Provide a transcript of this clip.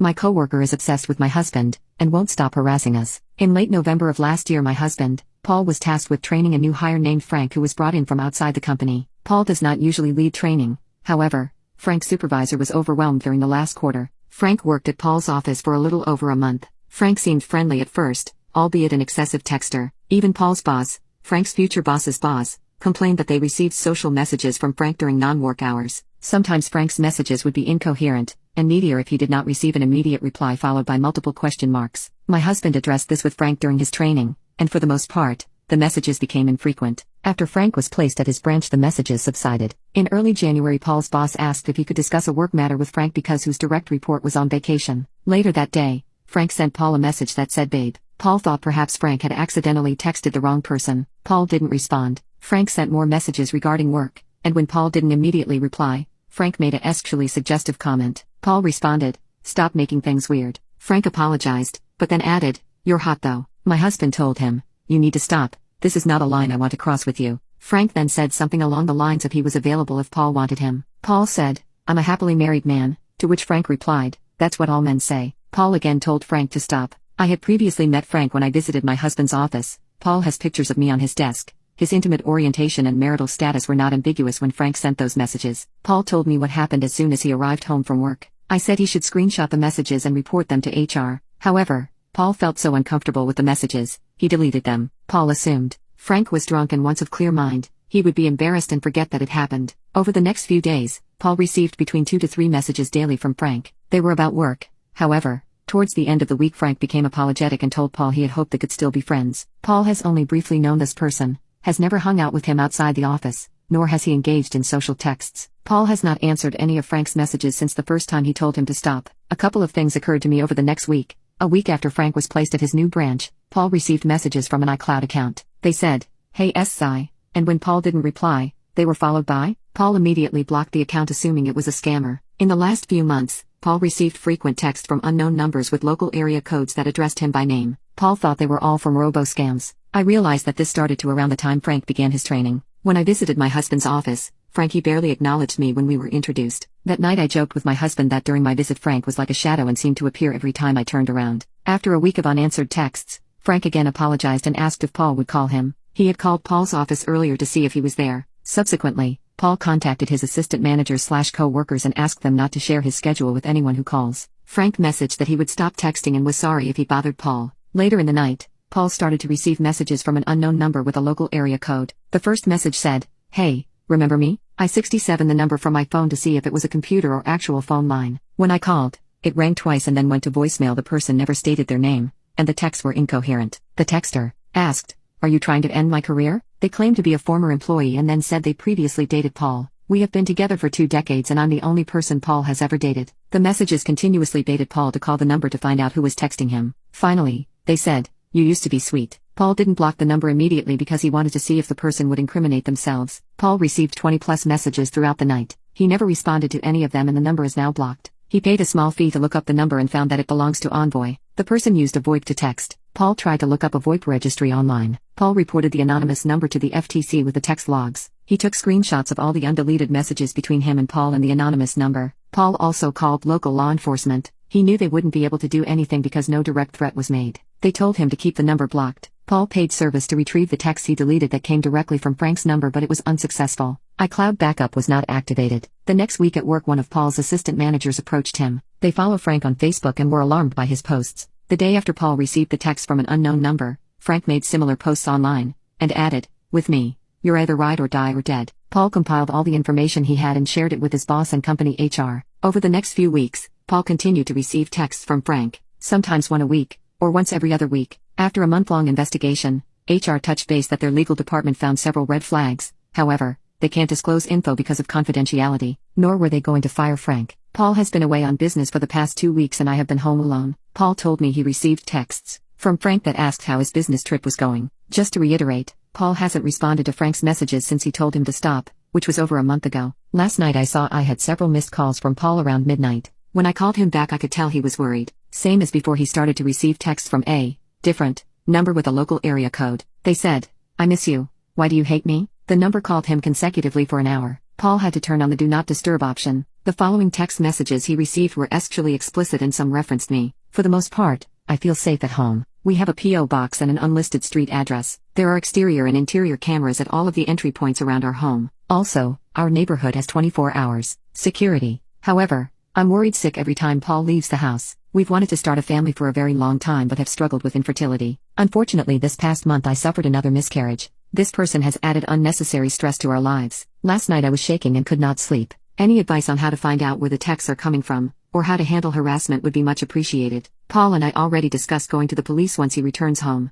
My coworker is obsessed with my husband and won't stop harassing us. In late November of last year, my husband, Paul, was tasked with training a new hire named Frank, who was brought in from outside the company. Paul does not usually lead training. However, Frank's supervisor was overwhelmed during the last quarter. Frank worked at Paul's office for a little over a month. Frank seemed friendly at first, albeit an excessive texter. Even Paul's boss, Frank's future boss's boss, complained that they received social messages from Frank during non-work hours. Sometimes Frank's messages would be incoherent and needier if he did not receive an immediate reply followed by multiple question marks. My husband addressed this with Frank during his training, and for the most part, the messages became infrequent. After Frank was placed at his branch, the messages subsided. In early January, Paul's boss asked if he could discuss a work matter with Frank because whose direct report was on vacation. Later that day, Frank sent Paul a message that said "babe." Paul thought perhaps Frank had accidentally texted the wrong person. Paul didn't respond. Frank sent more messages regarding work, and when Paul didn't immediately reply, Frank made a sexually suggestive comment. Paul responded, "Stop making things weird." Frank apologized, but then added, "You're hot though." My husband told him, "You need to stop. This is not a line I want to cross with you." Frank then said something along the lines of he was available if Paul wanted him. Paul said, "I'm a happily married man," to which Frank replied, "That's what all men say." Paul again told Frank to stop. I had previously met Frank when I visited my husband's office. Paul has pictures of me on his desk. His intimate orientation and marital status were not ambiguous when Frank sent those messages. Paul told me what happened as soon as he arrived home from work. I said he should screenshot the messages and report them to HR. However, Paul felt so uncomfortable with the messages, he deleted them. Paul assumed Frank was drunk and once of clear mind, he would be embarrassed and forget that it happened. Over the next few days, Paul received between 2 to 3 messages daily from Frank. They were about work. However, towards the end of the week, Frank became apologetic and told Paul he had hoped they could still be friends. Paul has only briefly known this person, has never hung out with him outside the office, nor has he engaged in social texts. Paul has not answered any of Frank's messages since the first time he told him to stop. A couple of things occurred to me over the next week. A week after Frank was placed at his new branch, Paul received messages from an iCloud account. They said, "Hey SI," and when Paul didn't reply, they were followed by, Paul immediately blocked the account assuming it was a scammer. In the last few months, Paul received frequent texts from unknown numbers with local area codes that addressed him by name. Paul thought they were all from robo-scams. I realized that this started to around the time Frank began his training. When I visited my husband's office, Frank barely acknowledged me when we were introduced. That night I joked with my husband that during my visit Frank was like a shadow and seemed to appear every time I turned around. After a week of unanswered texts, Frank again apologized and asked if Paul would call him. He had called Paul's office earlier to see if he was there. Subsequently, Paul contacted his assistant managers/co-workers and asked them not to share his schedule with anyone who calls. Frank messaged that he would stop texting and was sorry if he bothered Paul. Later in the night, Paul started to receive messages from an unknown number with a local area code. The first message said, "Hey, remember me?" I 67 the number from my phone to see if it was a computer or actual phone line. When I called, it rang twice and then went to voicemail. The person never stated their name, and the texts were incoherent. The texter asked, "Are you trying to end my career?" They claimed to be a former employee and then said they previously dated Paul. "We have been together for 2 decades and I'm the only person Paul has ever dated." The messages continuously baited Paul to call the number to find out who was texting him. Finally, they said, "You used to be sweet." Paul didn't block the number immediately because he wanted to see if the person would incriminate themselves. Paul received 20+ messages throughout the night. He never responded to any of them and the number is now blocked. He paid a small fee to look up the number and found that it belongs to Envoy. The person used a VoIP to text. Paul tried to look up a VoIP registry online. Paul reported the anonymous number to the FTC with the text logs. He took screenshots of all the undeleted messages between him and Paul and the anonymous number. Paul also called local law enforcement. He knew they wouldn't be able to do anything because no direct threat was made. They told him to keep the number blocked. Paul paid service to retrieve the text he deleted that came directly from Frank's number, but it was unsuccessful. iCloud backup was not activated. The next week at work, one of Paul's assistant managers approached him. They follow Frank on Facebook and were alarmed by his posts. The day after Paul received the text from an unknown number, Frank made similar posts online, and added, "With me, you're either ride or die or dead." Paul compiled all the information he had and shared it with his boss and company HR. Over the next few weeks, Paul continued to receive texts from Frank, sometimes one a week, or once every other week. After a month-long investigation, HR touched base that their legal department found several red flags. However, they can't disclose info because of confidentiality, nor were they going to fire Frank. Paul has been away on business for the past 2 weeks and I have been home alone. Paul told me he received texts from Frank that asked how his business trip was going. Just to reiterate, Paul hasn't responded to Frank's messages since he told him to stop, which was over a month ago. Last night I saw I had several missed calls from Paul around midnight. When I called him back I could tell he was worried. Same as before, he started to receive texts from a different number with a local area code. They said, "I miss you. Why do you hate me?" The number called him consecutively for an hour. Paul had to turn on the do not disturb option. The following text messages he received were sexually explicit and some referenced me. For the most part, I feel safe at home. We have a P.O. box and an unlisted street address. There are exterior and interior cameras at all of the entry points around our home. Also, our neighborhood has 24 hours security. However, I'm worried sick every time Paul leaves the house. We've wanted to start a family for a very long time but have struggled with infertility. Unfortunately, this past month I suffered another miscarriage. This person has added unnecessary stress to our lives. Last night I was shaking and could not sleep. Any advice on how to find out where the texts are coming from, or how to handle harassment would be much appreciated. Paul and I already discussed going to the police once he returns home.